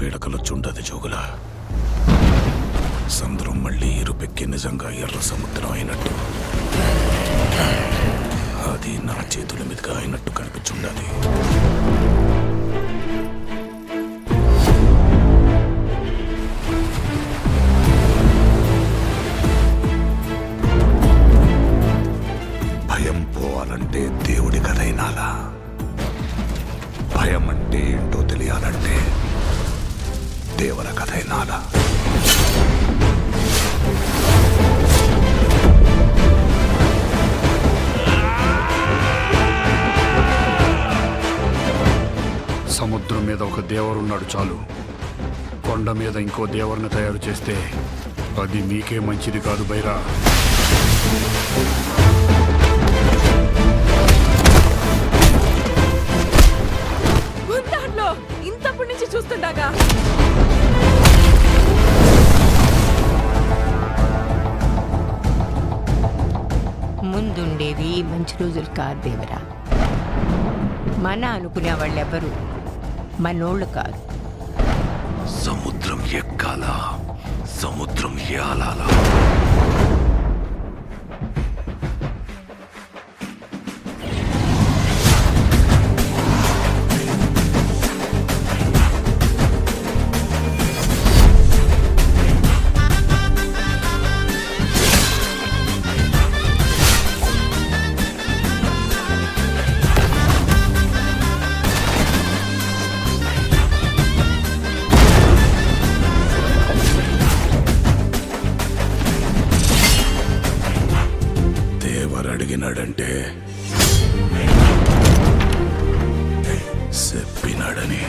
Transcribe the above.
పీడకలొచ్చుండదు జోగుల. సముద్రం మళ్ళీ ఇరుపెక్కి నిజంగా ఎర్ర సముద్రం అయినట్టు, అది నా చేతుల మీదుగా అయినట్టు కనిపించుండాలి. భయం పోవాలంటే దేవుడి కథైనాలా, భయం అంటే ఏంటో తెలియాలంటే దేవర కథైనాలా. సముద్రం మీద ఒక దేవరున్నాడు చాలు, కొండ మీద ఇంకో దేవరుని తయారు చేస్తే అది మీకే మంచిది కాదు బైరా. ఇంతప్పటి నుంచి చూస్తుండగా ముందుండేవి మంచి రోజులు కాదు దేవరా. మన అనుకునే వాళ్ళెవ్వరూ మనోళ్ళు కాదు. సముద్రం ఎక్కాలా, సముద్రం ఏలాలా. అడిగినాడంటే చెప్పినాడని